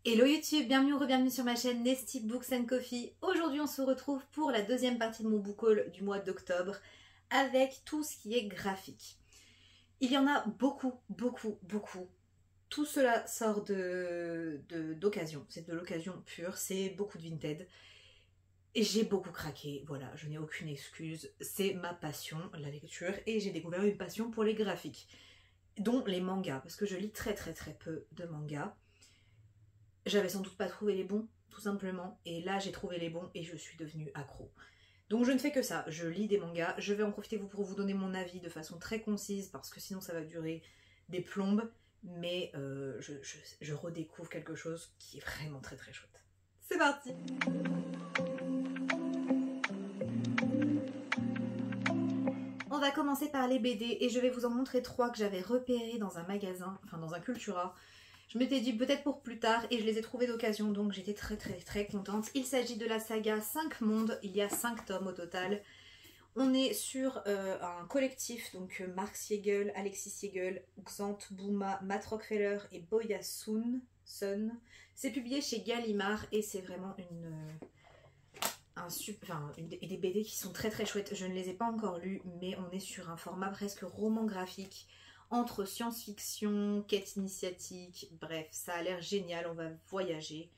Hello YouTube, bienvenue ou re-bienvenue sur ma chaîne Nesty Books and Coffee. Aujourd'hui on se retrouve pour la deuxième partie de mon book haul du mois d'octobre avec tout ce qui est graphique. Il y en a beaucoup. Tout cela sort d'occasion, c'est de l'occasion pure, c'est beaucoup de Vinted. Et j'ai beaucoup craqué, voilà, je n'ai aucune excuse, c'est ma passion, la lecture, et j'ai découvert une passion pour les graphiques, dont les mangas, parce que je lis très peu de mangas. J'avais sans doute pas trouvé les bons, tout simplement, et là j'ai trouvé les bons et je suis devenue accro. Donc je ne fais que ça, je lis des mangas, je vais en profiter pour vous donner mon avis de façon très concise, parce que sinon ça va durer des plombes, mais je redécouvre quelque chose qui est vraiment très chouette. C'est parti! On va commencer par les BD et je vais vous en montrer 3 que j'avais repérés dans un magasin, enfin dans un Cultura. Je m'étais dit peut-être pour plus tard et je les ai trouvés d'occasion, donc j'étais très contente. Il s'agit de la saga 5 mondes, il y a 5 tomes au total. On est sur un collectif, donc Mark Siegel, Alexis Siegel, Xant Bouma, Matt Rockefeller et Boya Sun. C'est publié chez Gallimard et c'est vraiment des BD qui sont très chouettes. Je ne les ai pas encore lus, mais on est sur un format presque roman graphique, entre science-fiction, quête initiatique, bref, ça a l'air génial, on va voyager.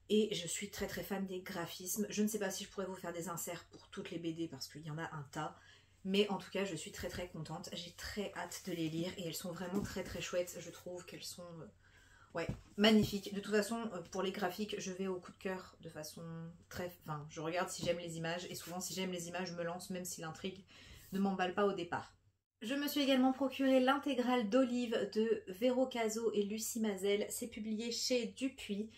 Et je suis très fan des graphismes. Je ne sais pas si je pourrais vous faire des inserts pour toutes les BD parce qu'il y en a un tas. Mais en tout cas, je suis très contente. J'ai très hâte de les lire et elles sont vraiment très chouettes. Je trouve qu'elles sont magnifiques. De toute façon, pour les graphiques, je vais au coup de cœur de façon je regarde si j'aime les images et souvent si j'aime les images, je me lance même si l'intrigue ne m'emballe pas au départ. Je me suis également procuré l'intégrale d'Olive de Véro Cazot et Lucie Mazel. C'est publié chez Dupuis.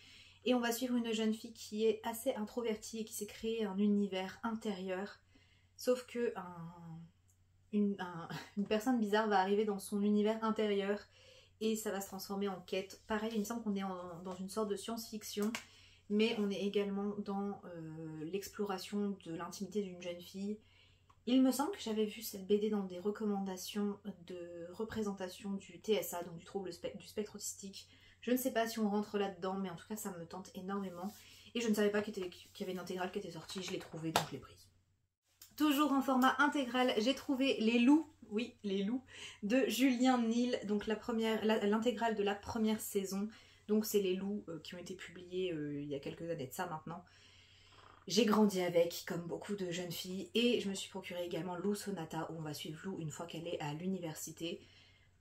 Et on va suivre une jeune fille qui est assez introvertie et qui s'est créé un univers intérieur. Sauf que une personne bizarre va arriver dans son univers intérieur et ça va se transformer en quête. Pareil, il me semble qu'on est dans une sorte de science-fiction, mais on est également dans l'exploration de l'intimité d'une jeune fille. Il me semble que j'avais vu cette BD dans des recommandations de représentation du TSA, donc du trouble du spectre autistique. Je ne sais pas si on rentre là-dedans, mais en tout cas ça me tente énormément. Et je ne savais pas qu'il y avait une intégrale qui était sortie, je l'ai trouvée, donc je l'ai prise. Toujours en format intégral, j'ai trouvé Les Loups, oui, Les Loups, de Julien Nil, donc l'intégrale de la première saison. Donc c'est Les Loups qui ont été publiés il y a quelques années de ça maintenant. J'ai grandi avec, comme beaucoup de jeunes filles, et je me suis procuré également Lou Sonata, où on va suivre Lou une fois qu'elle est à l'université.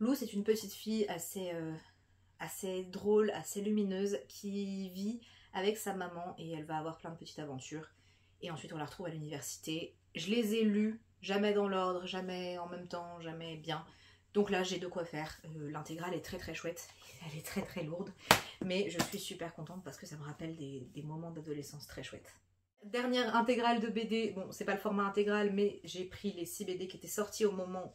Lou, c'est une petite fille assez drôle, assez lumineuse, qui vit avec sa maman, et elle va avoir plein de petites aventures. Et ensuite, on la retrouve à l'université. Je les ai lus, jamais dans l'ordre, jamais en même temps, jamais bien. Donc là, j'ai de quoi faire. L'intégrale est très chouette, elle est très lourde, mais je suis super contente parce que ça me rappelle des moments d'adolescence très chouettes. Dernière intégrale de BD, bon c'est pas le format intégral mais j'ai pris les 6 BD qui étaient sortis au moment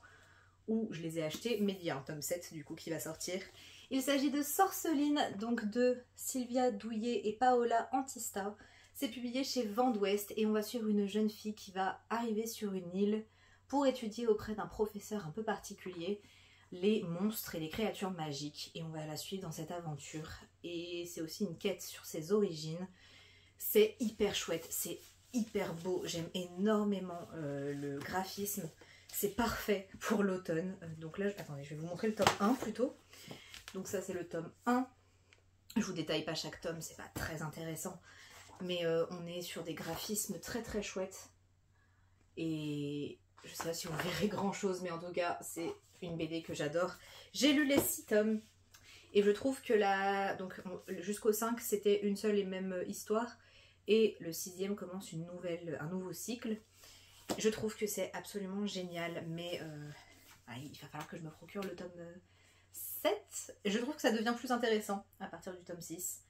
où je les ai achetés, mais il y a un tome 7 du coup qui va sortir. Il s'agit de Sorceline, donc de Sylvia Douillet et Paola Antista. C'est publié chez Vent d'Ouest et on va suivre une jeune fille qui va arriver sur une île pour étudier auprès d'un professeur un peu particulier les monstres et les créatures magiques, et on va la suivre dans cette aventure. Et c'est aussi une quête sur ses origines. C'est hyper chouette, c'est hyper beau, j'aime énormément le graphisme, c'est parfait pour l'automne. Donc là, attendez, je vais vous montrer le tome 1 plutôt. Donc ça c'est le tome 1, je vous détaille pas chaque tome, c'est pas très intéressant, mais on est sur des graphismes très chouettes. Et je sais pas si vous verrez grand chose, mais en tout cas c'est une BD que j'adore. J'ai lu les 6 tomes. Et je trouve que donc jusqu'au 5 c'était une seule et même histoire, et le 6e commence un nouveau cycle. Je trouve que c'est absolument génial, mais il va falloir que je me procure le tome 7. Je trouve que ça devient plus intéressant à partir du tome 6.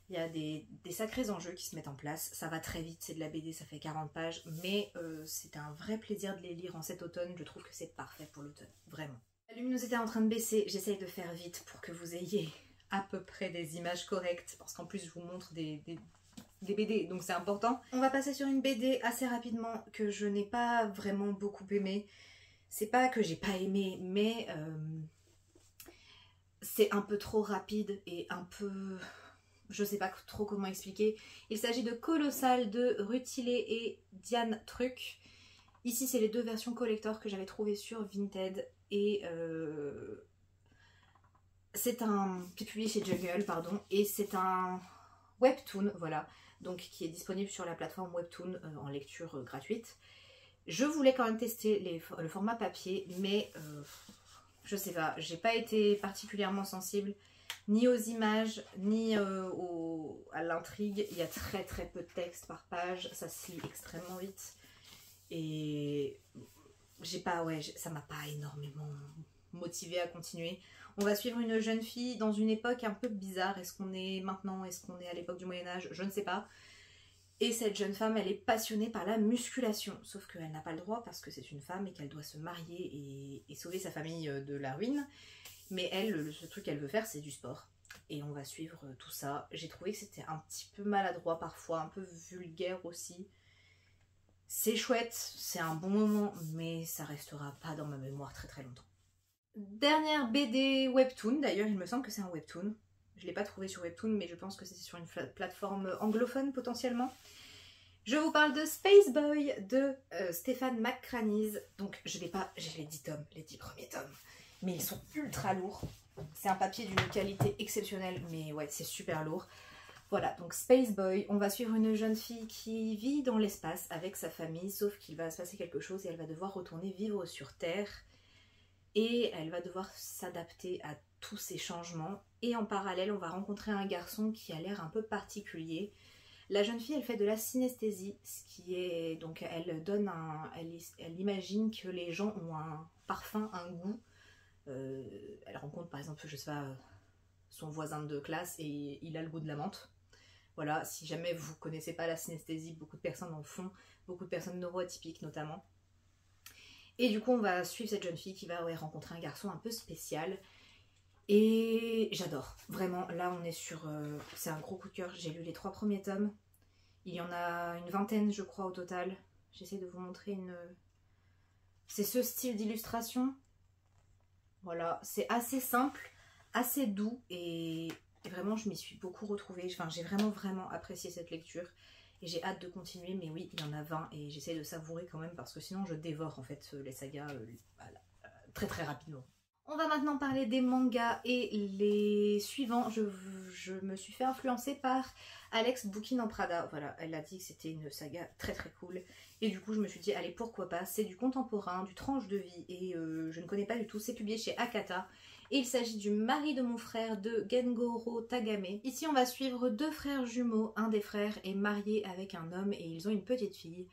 Il y a des sacrés enjeux qui se mettent en place, ça va très vite, c'est de la BD, ça fait 40 pages, mais c'est un vrai plaisir de les lire en cet automne. Je trouve que c'est parfait pour l'automne, vraiment. La luminosité est en train de baisser, j'essaye de faire vite pour que vous ayez à peu près des images correctes, parce qu'en plus je vous montre des BD, donc c'est important. On va passer sur une BD assez rapidement que je n'ai pas vraiment beaucoup aimée. C'est pas que j'ai pas aimé, mais c'est un peu trop rapide et un peu... je sais pas trop comment expliquer. Il s'agit de Colossal de Rutilé et Diane Truc. Ici, c'est les deux versions collector que j'avais trouvées sur Vinted. Et c'est un... publié chez Jungle, pardon. Et c'est un webtoon, voilà. Donc, qui est disponible sur la plateforme Webtoon en lecture gratuite. Je voulais quand même tester le format papier, mais je sais pas, j'ai pas été particulièrement sensible ni aux images, ni à l'intrigue. Il y a très très peu de texte par page, ça se lit extrêmement vite. Et j'ai pas, ouais, ça m'a pas énormément motivée à continuer. On va suivre une jeune fille dans une époque un peu bizarre. Est-ce qu'on est maintenant, est-ce qu'on est à l'époque du Moyen-Âge? Je ne sais pas. Et cette jeune femme, elle est passionnée par la musculation. Sauf qu'elle n'a pas le droit parce que c'est une femme et qu'elle doit se marier et sauver sa famille de la ruine. Mais elle, ce truc qu'elle veut faire, c'est du sport. Et on va suivre tout ça. J'ai trouvé que c'était un petit peu maladroit parfois, un peu vulgaire aussi. C'est chouette, c'est un bon moment, mais ça restera pas dans ma mémoire très très longtemps. Dernière BD webtoon, d'ailleurs il me semble que c'est un webtoon. Je ne l'ai pas trouvé sur Webtoon, mais je pense que c'est sur une plateforme anglophone potentiellement. Je vous parle de Space Boy de Stéphane McCranise. Donc je l'ai pas, j'ai les 10 tomes, les 10 premiers tomes, mais ils sont ultra lourds. C'est un papier d'une qualité exceptionnelle, mais ouais, c'est super lourd. Voilà, donc Space Boy, on va suivre une jeune fille qui vit dans l'espace avec sa famille, sauf qu'il va se passer quelque chose et elle va devoir retourner vivre sur Terre. Et elle va devoir s'adapter à tous ces changements. Et en parallèle, on va rencontrer un garçon qui a l'air un peu particulier. La jeune fille, elle fait de la synesthésie, ce qui est... Donc elle donne un... Elle imagine que les gens ont un parfum, un goût. Elle rencontre par exemple, je sais pas, son voisin de classe et il a le goût de la menthe. Voilà, si jamais vous connaissez pas la synesthésie, beaucoup de personnes en font, beaucoup de personnes neuroatypiques notamment. Et du coup, on va suivre cette jeune fille qui va rencontrer un garçon un peu spécial. Et j'adore. Vraiment, là, on est sur... c'est un gros coup de cœur. J'ai lu les 3 premiers tomes. Il y en a une vingtaine, je crois, au total. J'essaie de vous montrer une... C'est ce style d'illustration. Voilà, c'est assez simple, assez doux. Et vraiment, je m'y suis beaucoup retrouvée. Enfin, j'ai vraiment apprécié cette lecture. Et j'ai hâte de continuer, mais oui, il y en a 20 et j'essaie de savourer quand même parce que sinon je dévore en fait les sagas très rapidement. On va maintenant parler des mangas et les suivants. Je me suis fait influencer par Alex Bookin en Prada. Voilà, elle a dit que c'était une saga très cool. Et du coup, je me suis dit, allez, pourquoi pas. C'est du contemporain, du tranche de vie et je ne connais pas du tout. C'est publié chez Akata. Et il s'agit du mari de mon frère de Gengoro Tagame. Ici, on va suivre 2 frères jumeaux. Un des frères est marié avec un homme et ils ont une petite fille.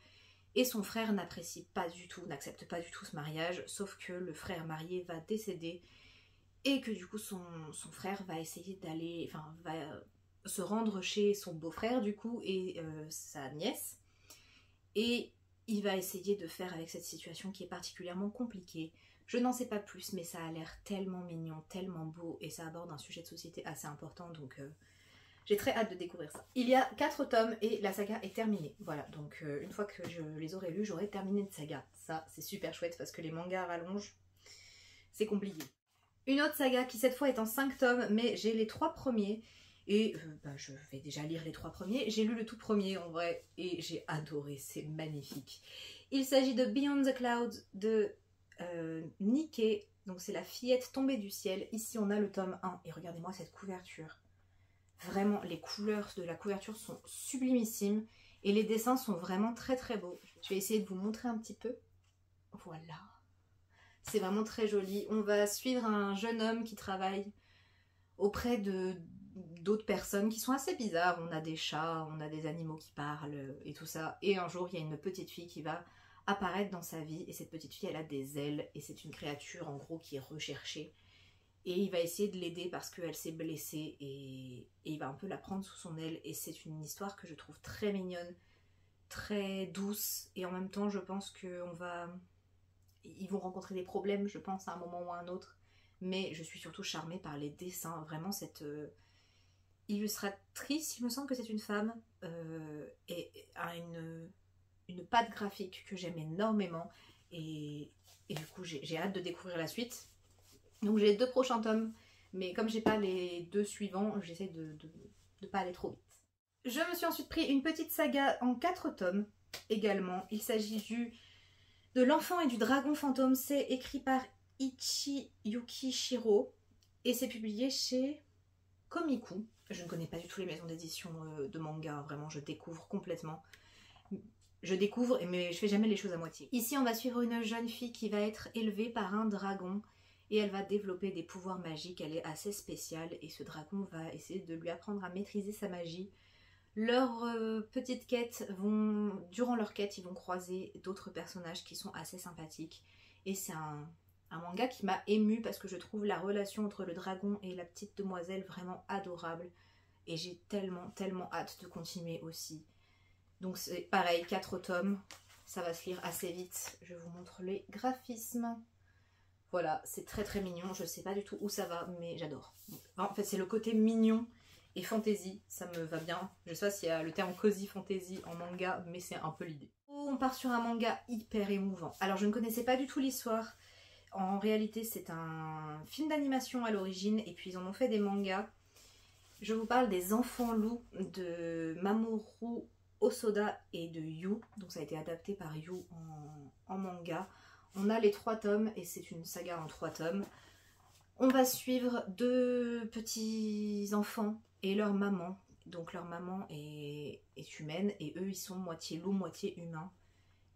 Et son frère n'apprécie pas du tout, n'accepte pas du tout ce mariage, sauf que le frère marié va décéder et que du coup son frère va essayer d'aller, enfin va se rendre chez son beau-frère du coup et sa nièce. Et il va essayer de faire avec cette situation qui est particulièrement compliquée. Je n'en sais pas plus, mais ça a l'air tellement mignon, tellement beau et ça aborde un sujet de société assez important donc... j'ai très hâte de découvrir ça. Il y a 4 tomes et la saga est terminée. Voilà, donc une fois que je les aurai lus, j'aurai terminé une saga. Ça, c'est super chouette parce que les mangas à rallonge, c'est compliqué. Une autre saga qui cette fois est en 5 tomes, mais j'ai les 3 premiers. Et je vais déjà lire les 3 premiers. J'ai lu le tout premier en vrai et j'ai adoré, c'est magnifique. Il s'agit de Beyond the Clouds de Niké. Donc c'est la fillette tombée du ciel. Ici on a le tome 1 et regardez-moi cette couverture. Vraiment, les couleurs de la couverture sont sublimissimes et les dessins sont vraiment très beaux. Je vais essayer de vous montrer un petit peu. Voilà. C'est vraiment très joli. On va suivre un jeune homme qui travaille auprès d'autres personnes qui sont assez bizarres. On a des chats, on a des animaux qui parlent et tout ça. Et un jour, il y a une petite fille qui va apparaître dans sa vie. Et cette petite fille, elle a des ailes et c'est une créature en gros qui est recherchée. Et il va essayer de l'aider parce qu'elle s'est blessée et il va un peu la prendre sous son aile. Et c'est une histoire que je trouve très mignonne, très douce. Et en même temps, je pense ils vont rencontrer des problèmes, je pense, à un moment ou à un autre. Mais je suis surtout charmée par les dessins. Vraiment, cette illustratrice, il me semble que c'est une femme, et a une patte graphique que j'aime énormément. Et du coup, j'ai hâte de découvrir la suite. Donc j'ai les 2 prochains tomes, mais comme j'ai pas les 2 suivants, j'essaie de de pas aller trop vite. Je me suis ensuite pris une petite saga en 4 tomes également. Il s'agit de l'enfant et du dragon fantôme. C'est écrit par Ichiyuki Shiro et c'est publié chez Komiku. Je ne connais pas du tout les maisons d'édition de manga, vraiment je découvre complètement. Je découvre mais je fais jamais les choses à moitié. Ici on va suivre une jeune fille qui va être élevée par un dragon et elle va développer des pouvoirs magiques. Elle est assez spéciale et ce dragon va essayer de lui apprendre à maîtriser sa magie. Leurs petites quêtes durant leur quête, ils vont croiser d'autres personnages qui sont assez sympathiques. Et c'est un manga qui m'a émue parce que je trouve la relation entre le dragon et la petite demoiselle vraiment adorable. Et j'ai tellement hâte de continuer aussi. Donc c'est pareil, 4 tomes, ça va se lire assez vite. Je vous montre les graphismes. Voilà, c'est très mignon, je sais pas du tout où ça va, mais j'adore. En fait c'est le côté mignon et fantasy, ça me va bien. Je sais pas s'il y a le terme cozy fantasy en manga, mais c'est un peu l'idée. On part sur un manga hyper émouvant. Alors je ne connaissais pas du tout l'histoire. En réalité c'est un film d'animation à l'origine et puis ils en ont fait des mangas. Je vous parle des Enfants loups de Mamoru Hosoda et de Yu. Donc ça a été adapté par Yu en manga. On a les 3 tomes et c'est une saga en 3 tomes. On va suivre 2 petits enfants et leur maman. Donc leur maman est humaine et eux ils sont moitié loup, moitié humain.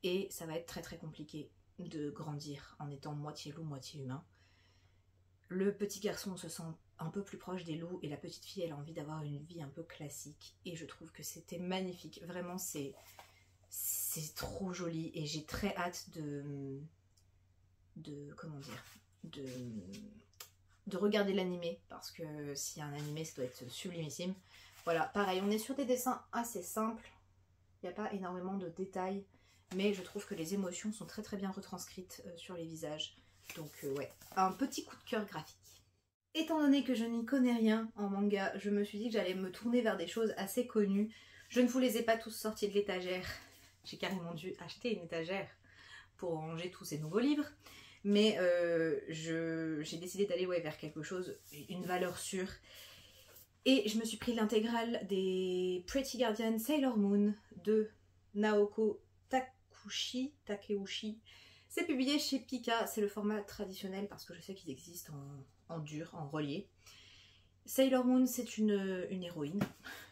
Et ça va être très compliqué de grandir en étant moitié loup, moitié humain. Le petit garçon se sent un peu plus proche des loups et la petite fille elle a envie d'avoir une vie un peu classique. Et je trouve que c'était magnifique. Vraiment c'est trop joli et j'ai très hâte comment dire, de regarder l'animé parce que s'il y a un animé ça doit être sublimissime. Voilà, pareil, on est sur des dessins assez simples, il n'y a pas énormément de détails, mais je trouve que les émotions sont très bien retranscrites sur les visages. Donc ouais, un petit coup de cœur graphique. Étant donné que je n'y connais rien en manga, je me suis dit que j'allais me tourner vers des choses assez connues. Je ne vous les ai pas tous sortis de l'étagère, j'ai carrément dû acheter une étagère pour ranger tous ces nouveaux livres. Mais j'ai décidé d'aller vers quelque chose, une valeur sûre. Et je me suis pris l'intégrale des Pretty Guardian Sailor Moon de Naoko Takeuchi. C'est publié chez Pika, c'est le format traditionnel parce que je sais qu'ils existent en dur, en relié. Sailor Moon c'est une héroïne,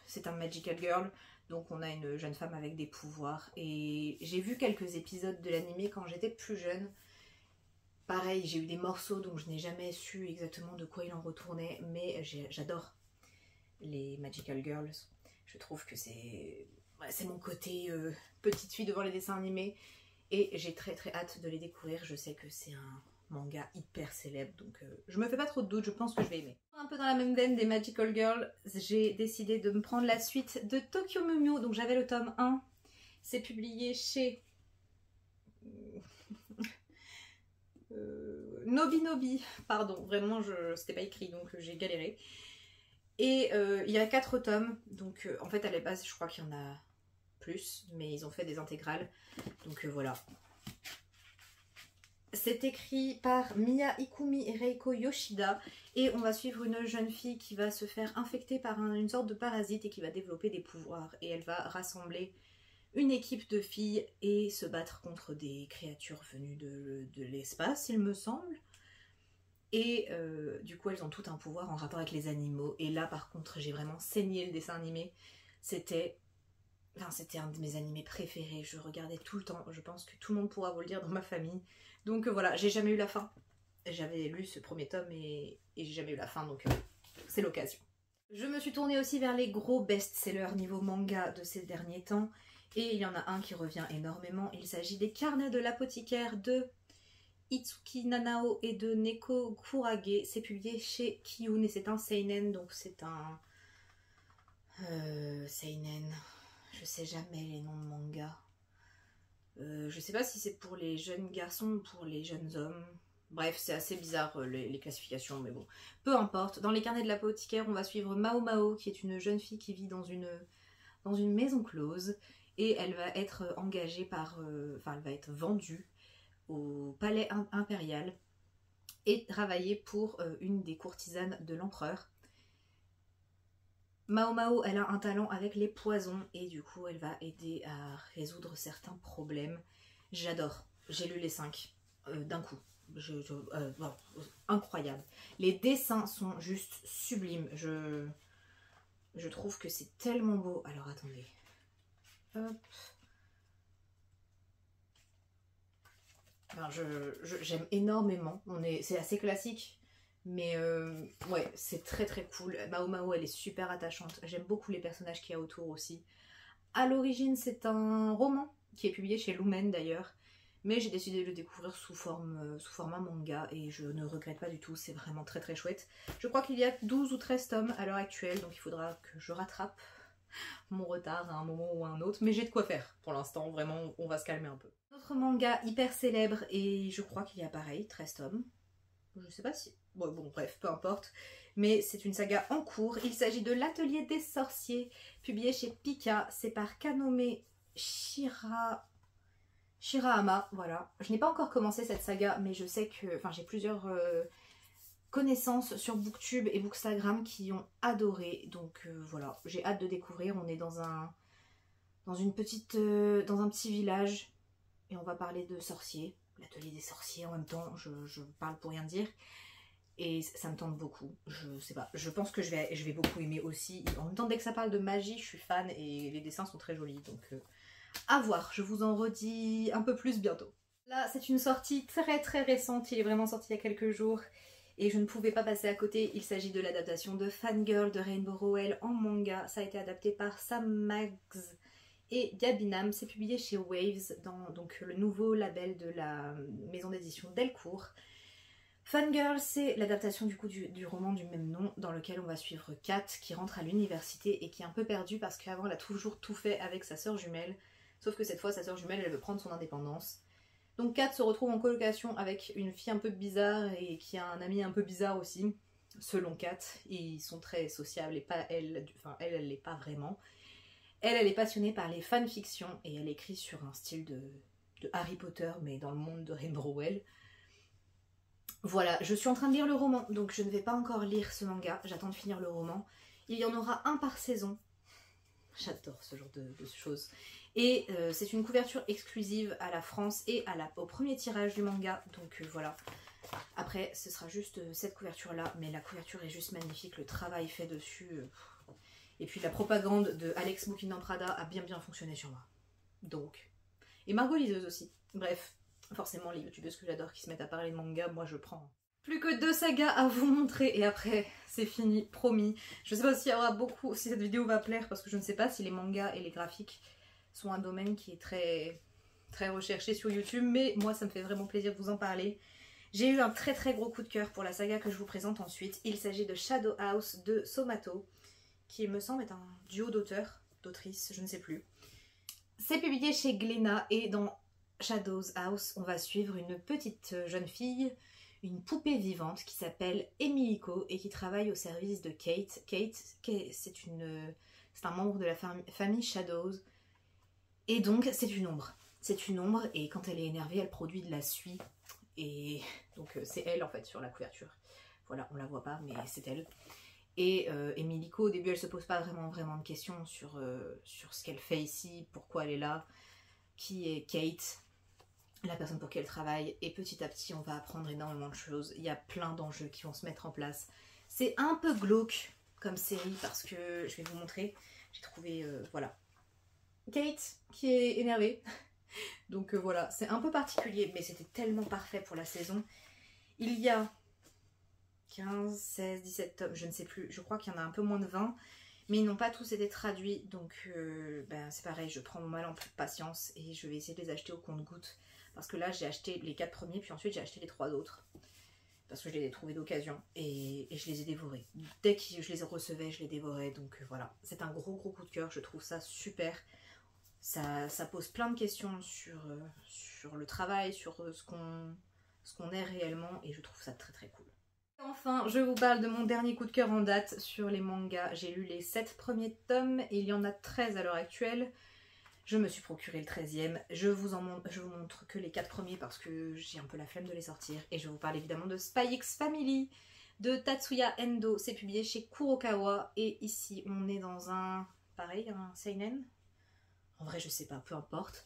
c'est un magical girl. Donc on a une jeune femme avec des pouvoirs. Et j'ai vu quelques épisodes de l'animé quand j'étais plus jeune. Pareil, j'ai eu des morceaux donc je n'ai jamais su exactement de quoi il en retournait, mais j'adore les Magical Girls. Je trouve que c'est mon côté petite fille devant les dessins animés et j'ai très hâte de les découvrir. Je sais que c'est un manga hyper célèbre donc je me fais pas trop de doute, je pense que je vais aimer. Un peu dans la même veine des Magical Girls, j'ai décidé de me prendre la suite de Tokyo Mew Mew. Donc j'avais le tome 1, c'est publié chez... Nobi, pardon, vraiment c'était pas écrit donc j'ai galéré. Et il y a 4 tomes, donc en fait à la base je crois qu'il y en a plus, mais ils ont fait des intégrales, donc voilà. C'est écrit par Miya Ikumi et Reiko Yoshida et on va suivre une jeune fille qui va se faire infecter par une sorte de parasite et qui va développer des pouvoirs et elle va rassembler une équipe de filles et se battre contre des créatures venues de l'espace, il me semble. Et du coup, elles ont tout un pouvoir en rapport avec les animaux. Et là, par contre, j'ai vraiment saigné le dessin animé. C'était un de mes animés préférés. Je regardais tout le temps. Je pense que tout le monde pourra vous le dire dans ma famille. Donc voilà, j'ai jamais eu la fin. J'avais lu ce premier tome et j'ai jamais eu la fin, donc c'est l'occasion. Je me suis tournée aussi vers les gros best-sellers niveau manga de ces derniers temps. Et il y en a un qui revient énormément. Il s'agit des Carnets de l'apothicaire de Itsuki Nanao et de Neko Kurage. C'est publié chez Kiyun et c'est un seinen, donc c'est un seinen. Je sais jamais les noms de manga. Je sais pas si c'est pour les jeunes garçons ou pour les jeunes hommes. Bref, c'est assez bizarre les classifications, mais bon, peu importe. Dans les Carnets de l'apothicaire, on va suivre Mao Mao, qui est une jeune fille qui vit dans une maison close. Et elle va être engagée par... elle va être vendue au palais impérial et travailler pour une des courtisanes de l'empereur. Mao Mao, elle a un talent avec les poisons et du coup elle va aider à résoudre certains problèmes. J'adore, j'ai lu les 5 d'un coup. Bon, incroyable. Les dessins sont juste sublimes. Je trouve que c'est tellement beau. Alors attendez. Hop. Enfin, j'aime énormément. C'est assez classique. Mais ouais, c'est très très cool. Mao Mao, elle est super attachante. J'aime beaucoup les personnages qu'il y a autour aussi. À l'origine, c'est un roman qui est publié chez Lumen d'ailleurs. Mais j'ai décidé de le découvrir sous format manga et je ne regrette pas du tout, c'est vraiment très très chouette. Je crois qu'il y a 12 ou 13 tomes à l'heure actuelle, donc il faudra que je rattrape mon retard à un moment ou à un autre. Mais j'ai de quoi faire pour l'instant, vraiment, on va se calmer un peu. Autre manga hyper célèbre et je crois qu'il y a pareil, 13 tomes. Je sais pas si... Bon, bref, peu importe. Mais c'est une saga en cours. Il s'agit de l'Atelier des sorciers, publié chez Pika. C'est par Kanome Shirahama, voilà. Je n'ai pas encore commencé cette saga, mais je sais que... Enfin, j'ai plusieurs connaissances sur Booktube et Bookstagram qui ont adoré. Donc voilà, j'ai hâte de découvrir. On est dans un petit village et on va parler de sorciers. L'atelier des sorciers en même temps, je parle pour rien dire. Et ça me tente beaucoup, je sais pas, je pense que je vais beaucoup aimer aussi. En même temps, dès que ça parle de magie, je suis fan et les dessins sont très jolis, donc à voir, je vous en redis un peu plus bientôt. Là, c'est une sortie très très récente, il est vraiment sorti il y a quelques jours et je ne pouvais pas passer à côté. Il s'agit de l'adaptation de Fangirl de Rainbow Rowell en manga. Ça a été adapté par Sam Maggs et Gabinam. C'est publié chez Waves, dans donc, le nouveau label de la maison d'édition Delcourt. Fangirl, c'est l'adaptation du coup du roman du même nom, dans lequel on va suivre Kat qui rentre à l'université et qui est un peu perdue parce qu'avant elle a toujours tout fait avec sa sœur jumelle, sauf que cette fois sa sœur jumelle elle veut prendre son indépendance. Donc Kat se retrouve en colocation avec une fille un peu bizarre et qui a un ami un peu bizarre aussi, selon Kat. Ils sont très sociables et pas elle, enfin elle l'est pas vraiment. Elle est passionnée par les fanfictions et elle écrit sur un style de Harry Potter mais dans le monde de Rainbow Rowell. Voilà, je suis en train de lire le roman, donc je ne vais pas encore lire ce manga, j'attends de finir le roman. Il y en aura un par saison. J'adore ce genre de choses. Et c'est une couverture exclusive à la France et au premier tirage du manga, donc voilà. Après, ce sera juste cette couverture-là, mais la couverture est juste magnifique, le travail fait dessus. Et puis la propagande de Alex Booking Prada a bien fonctionné sur moi. Donc. Et Margot Liseuse aussi. Bref. Forcément, les youtubeuses que j'adore qui se mettent à parler de manga, moi je prends. Plus que 2 sagas à vous montrer et après c'est fini, promis. Je sais pas s'il y aura beaucoup, si cette vidéo va plaire parce que je ne sais pas si les mangas et les graphiques sont un domaine qui est très recherché sur YouTube, mais moi ça me fait vraiment plaisir de vous en parler. J'ai eu un très gros coup de cœur pour la saga que je vous présente ensuite. Il s'agit de Shadow House de Somato, qui me semble être un duo d'autrices, je ne sais plus. C'est publié chez Glénat et dans Shadow's House, on va suivre une petite jeune fille, une poupée vivante qui s'appelle Emilico et qui travaille au service de Kate. Kate, c'est un membre de la famille Shadows et donc c'est une ombre. C'est une ombre et quand elle est énervée, elle produit de la suie et donc c'est elle en fait sur la couverture. Voilà, on la voit pas mais c'est elle. Et Emilico, au début, elle se pose pas vraiment de questions sur ce qu'elle fait ici, pourquoi elle est là, qui est Kate, la personne pour qui elle travaille, et petit à petit on va apprendre énormément de choses. Il y a plein d'enjeux qui vont se mettre en place. C'est un peu glauque comme série parce que, je vais vous montrer, j'ai trouvé, voilà, Kate qui est énervée. Donc voilà, c'est un peu particulier, mais c'était tellement parfait pour la saison. Il y a 15, 16, 17 tomes, je ne sais plus, je crois qu'il y en a un peu moins de 20. Mais ils n'ont pas tous été traduits, donc c'est pareil, je prends mon mal en patience et je vais essayer de les acheter au compte-gouttes. Parce que là, j'ai acheté les 4 premiers, puis ensuite j'ai acheté les 3 autres. Parce que je les ai trouvés d'occasion et je les ai dévorés. Dès que je les recevais, je les dévorais, donc voilà. C'est un gros coup de cœur, je trouve ça super. Ça pose plein de questions sur le travail, sur ce qu'on est réellement, et je trouve ça très cool. Enfin, je vous parle de mon dernier coup de cœur en date sur les mangas. J'ai lu les 7 premiers tomes et il y en a 13 à l'heure actuelle. Je me suis procuré le 13e. Je vous montre que les 4 premiers parce que j'ai un peu la flemme de les sortir. Et je vous parle évidemment de Spy X Family de Tatsuya Endo. C'est publié chez Kurokawa. Et ici, on est dans un... pareil, un seinen. En vrai, je sais pas, peu importe.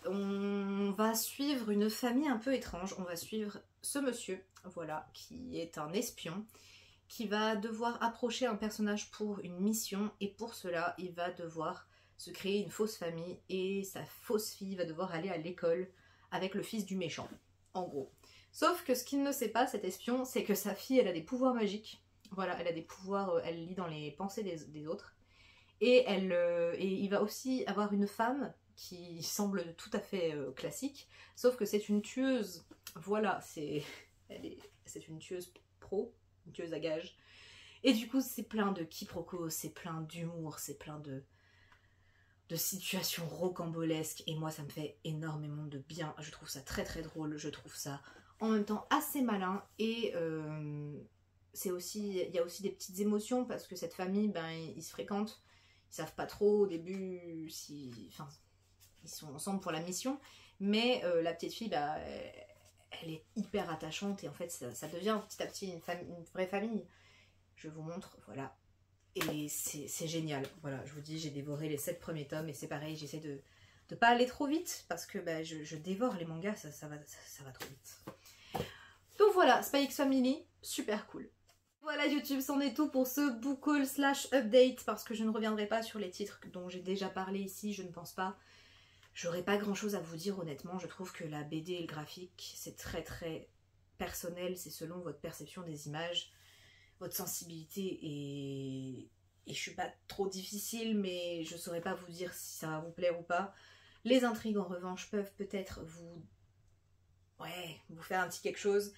On va suivre une famille un peu étrange. On va suivre ce monsieur, voilà, qui est un espion, qui va devoir approcher un personnage pour une mission. Et pour cela, il va devoir se créer une fausse famille. Et sa fausse fille va devoir aller à l'école avec le fils du méchant, en gros. Sauf que ce qu'il ne sait pas, cet espion, c'est que sa fille, elle a des pouvoirs magiques. Voilà, elle a des pouvoirs, elle lit dans les pensées des autres. Et il va aussi avoir une femme qui semble tout à fait classique, sauf que c'est une tueuse. Voilà, c'est une tueuse pro, une tueuse à gages. Et du coup, c'est plein de quiproquos, c'est plein d'humour, c'est plein de situations rocambolesques. Et moi, ça me fait énormément de bien. Je trouve ça très très drôle, je trouve ça en même temps assez malin. Et il y a aussi des petites émotions parce que cette famille, ben, ils se fréquentent. Ils savent pas trop au début si... Enfin, ils sont ensemble pour la mission. Mais la petite fille, bah, elle est hyper attachante. Et en fait, ça devient petit à petit une vraie famille. Je vous montre, voilà. Et c'est génial. Voilà, je vous dis, j'ai dévoré les 7 premiers tomes. Et c'est pareil, j'essaie de pas aller trop vite. Parce que bah, je dévore les mangas, ça va trop vite. Donc voilà, Spy X Family, super cool. Voilà YouTube, c'en est tout pour ce book haul / update parce que je ne reviendrai pas sur les titres dont j'ai déjà parlé ici, je ne pense pas. J'aurais pas grand chose à vous dire honnêtement, je trouve que la BD et le graphique c'est très très personnel, c'est selon votre perception des images, votre sensibilité et je suis pas trop difficile mais je saurais pas vous dire si ça va vous plaire ou pas. Les intrigues en revanche peuvent peut-être vous faire un petit quelque chose.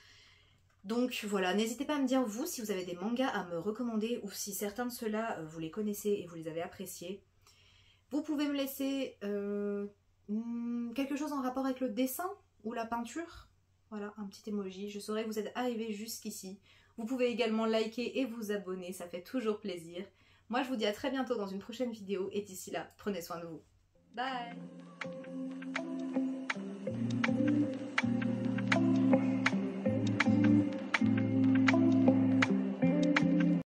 Donc voilà, n'hésitez pas à me dire vous si vous avez des mangas à me recommander ou si certains de ceux-là vous les connaissez et vous les avez appréciés. Vous pouvez me laisser quelque chose en rapport avec le dessin ou la peinture. Voilà, un petit emoji, je saurais que vous êtes arrivés jusqu'ici. Vous pouvez également liker et vous abonner, ça fait toujours plaisir. Moi je vous dis à très bientôt dans une prochaine vidéo et d'ici là, prenez soin de vous. Bye!